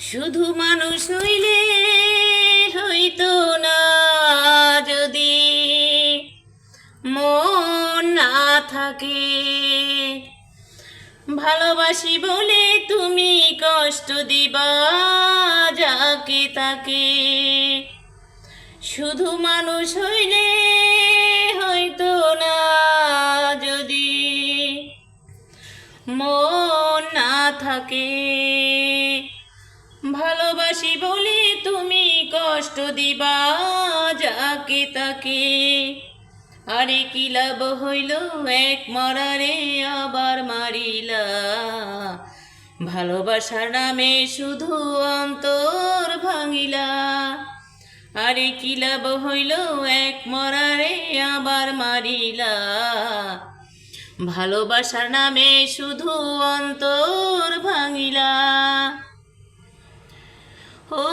শুধু মানুষ হইলে হইতো না যদি মন না থাকে। ভালোবাসি বলে তুমি কষ্ট দিবা যাকে তাকে। শুধু মানুষ হইলে হইতো না যদি মন না থাকে। ভালোবাসি বলে তুমি কষ্ট দিবা যাকে তাকে। আরে কি লাভ হইল এক মরারে আবার মারিলা। ভালোবাসার নামে শুধু অন্তর ভাঙিলা। আরে কি লাভ হইল এক মরারে আবার মারিলা। ভালোবাসার নামে শুধু অন্তর ভাঙিলা। ও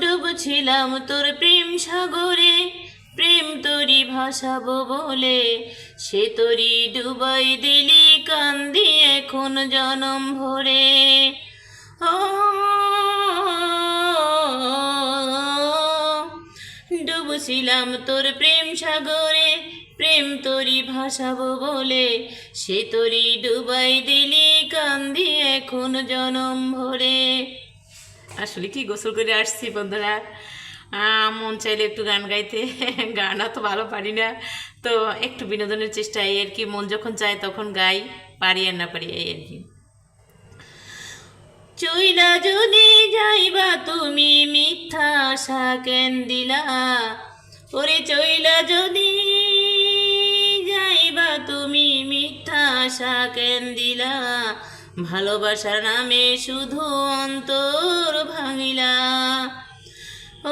ডুবছিলাম তোর প্রেম সাগরে, প্রেম তোরি ভাসাবো বলে, সে তোরি ডুবাই দিলি কান্দি এখন জনম ভরে। ও ডুবছিলাম তোর প্রেম সাগরে, প্রেম তোরি ভাসাবো বলে, সে তোরি ডুবাই দিলি কান্দি এখন জনম ভরে। আসলে কি গোসল করে আসছি বন্ধুরা, মন চাইলে একটু গান গাইতে, গান অত ভালো পারি না, তো একটু বিনোদনের চেষ্টা এই আর কি। মন যখন চায় তখন গাই, পারি আর না পারি এই আর কি। চইলা যদি যাইবা তুমি মিথ্যা আশা কেন দিলা। ওরে চইলা যদি যাইবা তুমি মিথ্যা আশা কেন দিলা। ভালোবাসার নামে শুধু অন্তর ভাঙিলা।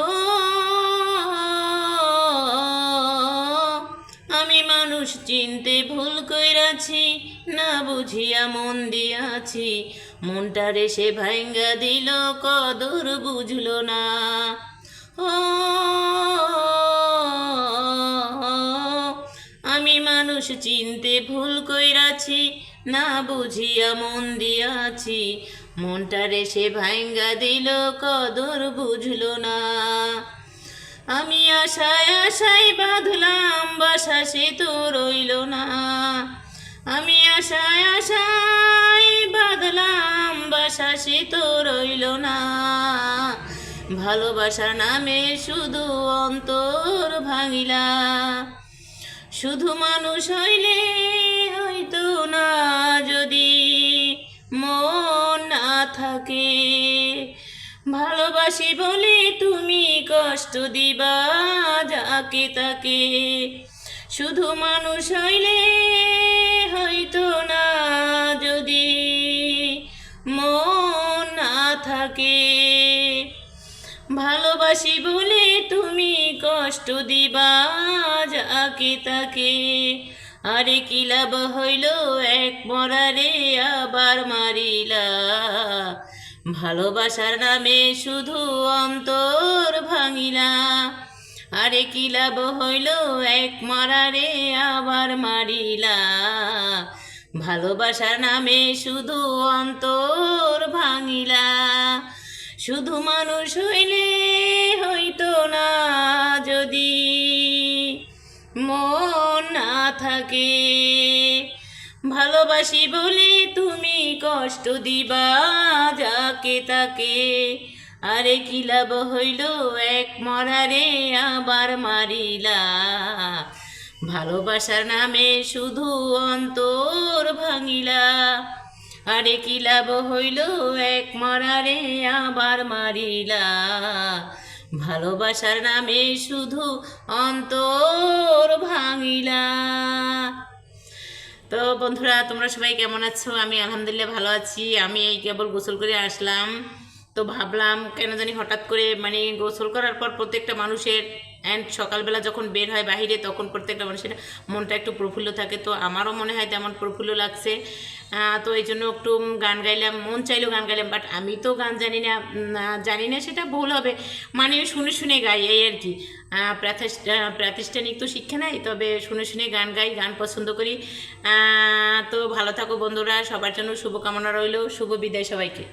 ও আমি মানুষ চিনতে ভুল কইরাছি, না বুঝিয়া মন দিয়াছি। মনটারে সে ভাঙ্গা দিল কদর বুঝলো না। ও আমি মানুষ চিনতে ভুল কইরাছি, না বুঝিয়া মন দিয়াছি। মনটারে সে ভাঙ্গা দিল কদর বুঝলো না। আমি আশায় আশায় বাঁধলাম বাসা, সে তো রইল না। আমি আশায় আশায় বাঁধলাম বাসা, সে তো রইল না। ভালোবাসার নামে শুধু অন্তর ভাঙিলা। শুধু মানুষ হইলে হইতো না যদি মন না থাকে। ভালোবাসি বলে তুমি কষ্ট দিবা যাকে তাকে। শুধু মানুষ হইলে হইতো না যদি মন না থাকে। ভালোবাসি বলে তুমি কষ্ট দিবা যাকে তাকে। আরে কি লাভ হইল এক মরারে আবার মারিলা। ভালোবাসার নামে শুধু অন্তর ভাঙিলা। আরে কি লাভ হইল এক মরারে আবার মারিলা। ভালোবাসার নামে শুধু অন্তর ভাঙিলা। শুধু মানুষ হইলে হইতো না যদি মন না থাকে। ভালোবাসি বলে তুমি কষ্ট দিবা যাকে তাকে। আরে কি লাভ হইল এক মরারে আবার মারিলা। ভালোবাসার নামে শুধু অন্তর ভাঙিলা। আরে কি লাভ হইল এক মরারে আবার মারিলা। ভালোবাসার নামে শুধু অন্তর ভাঙিলা। তো বন্ধুরা, তোমরা সবাই কেমন আছো? আমি আলহামদুলিল্লাহ ভালো আছি। আমি এই কেবল গোসল করে আসলাম, তো ভাবলাম কেন জানি হঠাৎ করে মানে গোসল করার পর প্রত্যেকটা মানুষের অ্যান্ড সকালবেলা যখন বের হয় বাহিরে তখন প্রত্যেকটা মানুষের মনটা একটু প্রফুল্ল থাকে। তো আমারও মনে হয় তেমন প্রফুল্ল লাগছে। তো এই জন্য একটু গান গাইলাম, মন চাইলেও গান গাইলাম। বাট আমি তো গান জানি না সেটা ভুল হবে, মানে শুনে শুনে গাই এই আর কি। প্রাতিষ্ঠানিক তো শিক্ষা নাই, তবে শুনে শুনে গান গাই, গান পছন্দ করি। তো ভালো থাকো বন্ধুরা, সবার জন্য শুভকামনা রইল। শুভ বিদায় সবাইকে।